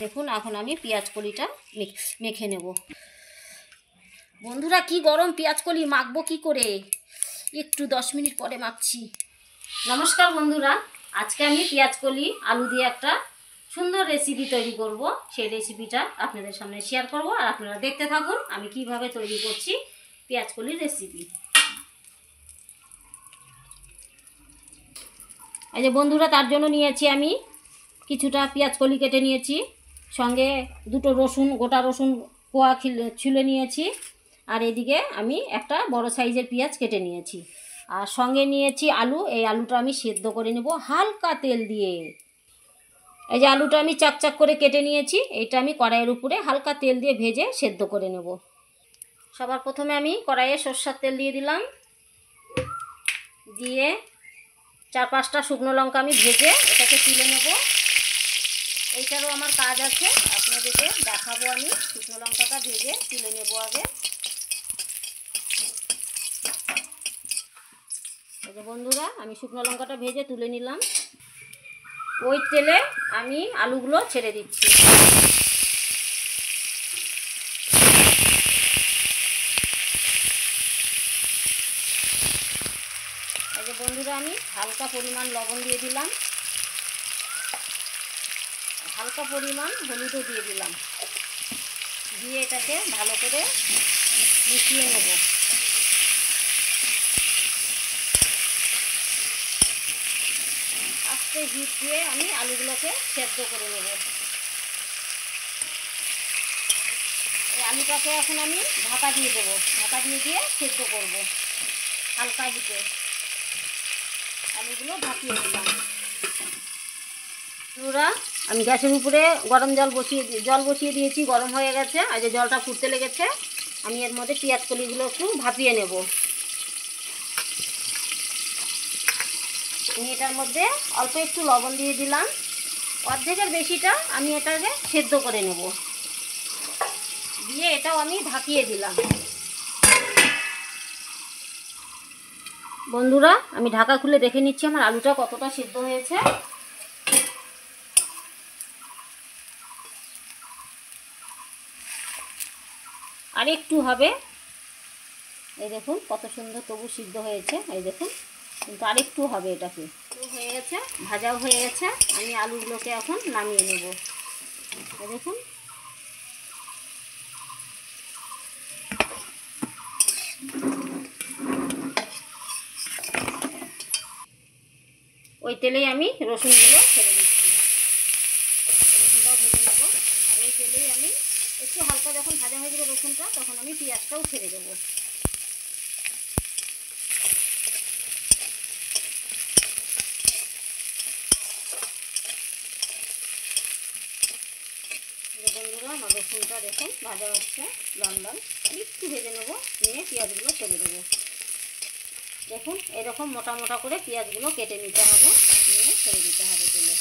দেখুন এখন আমি পেঁয়াজ কলিটা মেখে নেব। বন্ধুরা কি গরম, পেঁয়াজ কলি মাখবো কি করে, একটু 10 মিনিট পরে মাখছি। নমস্কার বন্ধুরা, আজকে আমি পেঁয়াজ কলি আলু দিয়ে একটা সুন্দর রেসিপি তৈরি করব। সেই রেসিপিটা আপনাদের সামনে শেয়ার করব, আর আপনারা দেখতে থাকুন আমি কিভাবে তৈরি করছি পেঁয়াজ কলির রেসিপি। এই যে বন্ধুরা, তার জন্য নিয়েছি আমি কিছুটা পেঁয়াজ কলি কেটে নিয়েছি, সঙ্গে দুটো রসুন, গোটা রসুন কোয়া ছুলে নিয়েছি, আর এদিকে আমি একটা বড় সাইজের পেঁয়াজ কেটে নিয়েছি, আর সঙ্গে নিয়েছি আলু। এই আলুটা আমি সেদ্ধ করে নেব হালকা তেল দিয়ে। এই যে আলুটা আমি চাকচাক করে কেটে নিয়েছি, এইটা আমি কড়াইয়ের উপরে হালকা তেল দিয়ে ভেজে সেদ্ধ করে নেব। সবার প্রথমে আমি কড়াইয়ে সরষের তেল দিয়ে দিলাম, দিয়ে 4-5টা শুকনো লঙ্কা আমি ভেজে এটাকে তুলে নেব। এইটারও আমার কাজ আছে, আপনাদেরকে দেখাবো। আমি শুকনো লঙ্কাটা ভেজে তুলে নেব আগে। এই যে বন্ধুরা, আমি শুকনো লঙ্কাটা ভেজে তুলে নিলাম। ওই তেলে আমি আলুগুলো ছেড়ে দিচ্ছি। এই যে বন্ধুরা, আমি হালকা পরিমাণ লবণ দিয়ে দিলাম, হালকা পরিমাণ হলুদও দিয়ে দিলাম, দিয়ে এটাকে ভালো করে মিশিয়ে নেব। আস্তে হিট দিয়ে আমি আলুগুলোকে সেদ্ধ করে নেব। এই আলুটাকে এখন আমি ঢাকা দিয়ে দেবো, ঢাকা দিয়ে সেদ্ধ করব হালকা হিটে। আলুগুলো ঢাকিয়ে দিলাম। বন্ধুরা, আমি গ্যাসের উপরে গরম জল বসিয়ে দিয়েছি, গরম হয়ে গেছে। আর যে জলটা ফুটতে লেগেছে, আমি এর মধ্যে পেঁয়াজ কলিগুলো একটু ভাপিয়ে নেব। আমি এটার মধ্যে অল্প একটু লবণ দিয়ে দিলাম, অর্ধেকের বেশিটা আমি এটাকে সেদ্ধ করে নেব, দিয়ে এটাও আমি ঢাকিয়ে দিলাম। বন্ধুরা, আমি ঢাকা খুলে দেখে নিচ্ছি আমার আলুটা কতটা সেদ্ধ হয়েছে। আর একটু হবে, এই দেখুন কত সুন্দর তবু সিদ্ধ হয়েছে। এই দেখুন, কিন্তু আরেকটু হবে, এটাকে হয়ে গেছে, ভাজাও হয়ে গেছে। আমি আলুগুলোকে এখন নামিয়ে নেব। এই দেখুন, ওই তেলেই আমি রসুনগুলো ছেড়ে দিচ্ছি। রসুনটাও ভেজে নেব, আর ওই তেলেই আমি একটু হালকা যখন ভাজা হয়ে যাবে রসুনটা, তখন আমি পেঁয়াজটাও ছেড়ে দেবো। বন্ধুরা, আমার রসুনটা দেখুন ভাজা হচ্ছে, লাল লাল। একটু ভেজে নেবো, নিয়ে পেঁয়াজগুলো ছেড়ে দেবো। দেখুন এরকম মোটা মোটা করে পেঁয়াজগুলো কেটে নিতে হবে, নিয়ে ছেড়ে দিতে হবে তেলে।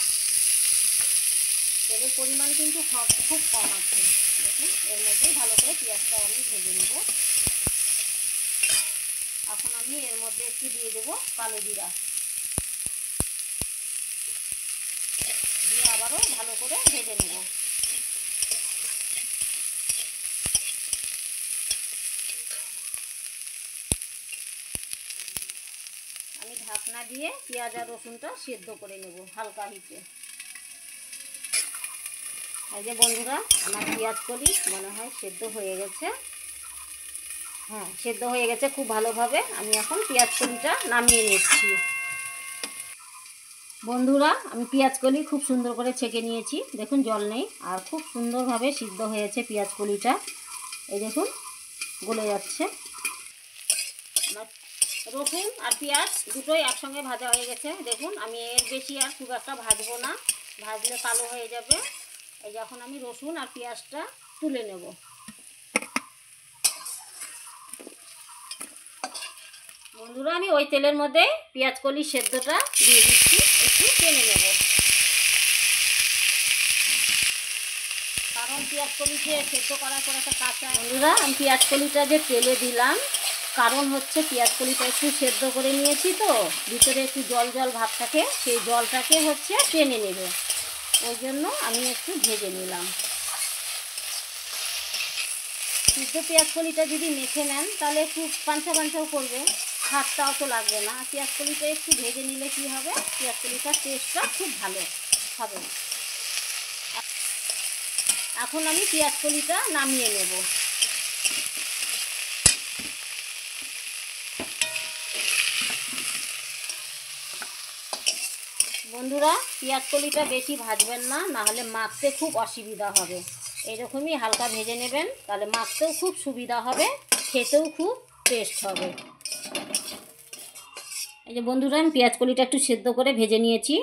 তেলের পরিমাণ কিন্তু খুব কম আছে। দেখুন এর মধ্যেই ভালো করে পেঁয়াজটাও আমি ভেজে নেব। এখন আমি এর মধ্যে একটু দিয়ে দেবো কালো জিরা, দিয়ে আবারও ভালো করে ভেজে নেব। আমি ঢাকনা দিয়ে পেঁয়াজ আর রসুনটা সেদ্ধ করে নেব হালকা হিটে। এই যে বন্ধুরা, আমার পেঁয়াজ কলি মনে হয় সেদ্ধ হয়ে গেছে। হ্যাঁ, সেদ্ধ হয়ে গেছে খুব ভালোভাবে। আমি এখন পেঁয়াজ কলিটা নামিয়ে নিচ্ছি। বন্ধুরা, আমি পেঁয়াজ কলি খুব সুন্দর করে ছেঁকে নিয়েছি, দেখুন জল নেই, আর খুব সুন্দরভাবে সিদ্ধ হয়েছে পেঁয়াজ কলিটা। এই দেখুন গলে যাচ্ছে। আমার রসুন আর পেঁয়াজ দুটোই একসঙ্গে ভাজা হয়ে গেছে। দেখুন আমি এর বেশি আর খুব একটা ভাজবো না, ভাজলে কালো হয়ে যাবে। এই যে এখন আমি রসুন আর পেঁয়াজটা তুলে নেব। বন্ধুরা, আমি ওই তেলের মধ্যে পেঁয়াজ কলি সেদ্ধটা দিয়ে দিচ্ছি, একটু টেনে নেব। কারণ পেঁয়াজ কলি যে সেদ্ধ করার পর একটা কাঁচা। বন্ধুরা, আমি পেঁয়াজ কলিটা যে তেলে দিলাম, কারণ হচ্ছে পেঁয়াজ কলিটা একটু সেদ্ধ করে নিয়েছি, তো ভিতরে একটু জল জল ভাব থাকে, সেই জলটাকে হচ্ছে টেনে নেবে। ওই জন্য আমি একটু ভেজে নিলাম। সিদ্ধ পেঁয়াজ কলিটা যদি মেখে নেন তাহলে একটু পাঞ্চা পাঞ্চাও করবে, হাতটাও তো লাগবে না। পেঁয়াজ কলিটা একটু ভেজে নিলে কি হবে, পেঁয়াজ কলিটার টেস্টটা খুব ভালো হবে। এখন আমি পেঁয়াজ কলিটা নামিয়ে নেব। বন্ধুরা, পেঁয়াজ কলিটা বেশি ভাজবেন না, নাহলে মাখতে খুব অসুবিধা হবে। এইরকমই হালকা ভেজে নেবেন, তাহলে মাখতেও খুব সুবিধা হবে, খেতেও খুব টেস্ট হবে। এই যে বন্ধুরা, আমি পেঁয়াজ কলিটা একটু সেদ্ধ করে ভেজে নিয়েছি।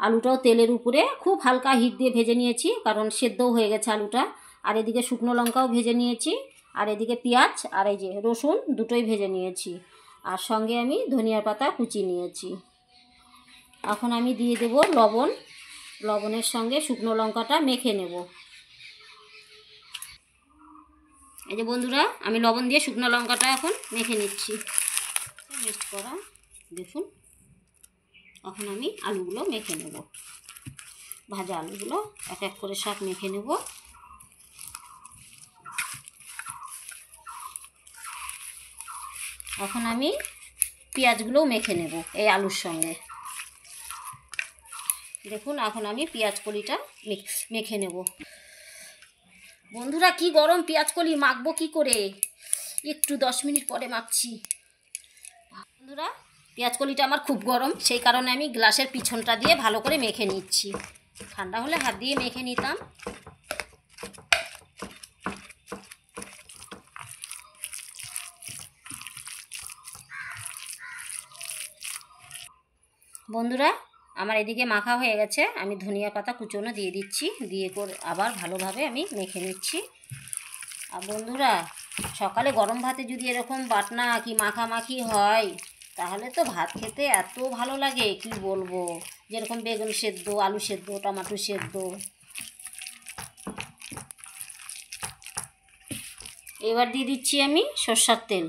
আলুটাও তেলের উপরে খুব হালকা হিট দিয়ে ভেজে নিয়েছি, কারণ সেদ্ধও হয়ে গেছে আলুটা। আর এদিকে শুকনো লঙ্কাও ভেজে নিয়েছি, আর এদিকে পেঁয়াজ আর এই যে রসুন দুটোই ভেজে নিয়েছি। আর সঙ্গে আমি ধনিয়া পাতা কুচি নিয়েছি। এখন আমি দিয়ে দেব লবণ। লবণের সঙ্গে শুকনো লঙ্কাটা মেখে নেব। এই যে বন্ধুরা, আমি লবণ দিয়ে শুকনো লঙ্কাটা এখন মেখে নিচ্ছি। মিক্সড করা দেখুন। এখন আমি আলুগুলো মেখে নেব, ভাজা আলুগুলো এক এক করে সব মেখে নেব। এখন আমি পেঁয়াজগুলোও মেখে নেব এই আলুর সঙ্গে। দেখুন, এখন আমি পেঁয়াজ কলিটা মেখে নেব। বন্ধুরা, কি গরম, পেঁয়াজ কলি মাখবো কি করে, একটু 10 মিনিট পরে মাখছি। বন্ধুরা, পেঁয়াজ কলিটা আমার খুব গরম, সেই কারণে আমি গ্লাসের পিছনটা দিয়ে ভালো করে মেখে নিচ্ছি। ঠান্ডা হলে হাত দিয়ে মেখে নিতাম। বন্ধুরা, আমার এদিকে মাখা হয়ে গেছে। আমি ধনিয়া পাতা কুচোনো দিয়ে দিচ্ছি, দিয়ে করে আবার ভালোভাবে আমি মেখে নিচ্ছি। আর বন্ধুরা, সকালে গরম ভাতে যদি এরকম বাটনা কি মাখামাখি হয়, তাহলে তো ভাত খেতে এত ভালো লাগে কি বলবো। যেরকম বেগুন সেদ্ধ, আলু সেদ্ধ, টমেটো সেদ্ধ। এবার দিয়ে দিচ্ছি আমি সরষের তেল।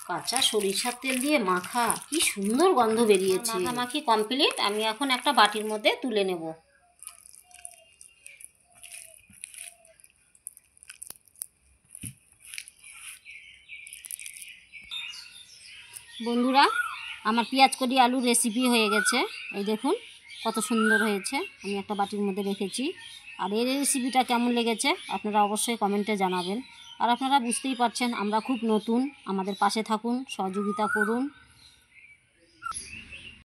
কাঁচা সরিষার তেল দিয়ে মাখা, কি সুন্দর গন্ধ বেরিয়েছে। মাখামাখি কমপ্লিট। আমি এখন একটা বাটির মধ্যে তুলে নেব। বন্ধুরা, আমার পেঁয়াজ কলি আলুর রেসিপি হয়ে গেছে। এই দেখুন কত সুন্দর হয়েছে। আমি একটা বাটির মধ্যে রেখেছি। আর এই রেসিপিটা কেমন লেগেছে আপনারা অবশ্যই কমেন্টে জানাবেন। আর আপনারা বুঝতেই পারছেন আমরা খুব নতুন, আমাদের পাশে থাকুন, সহযোগিতা করুন।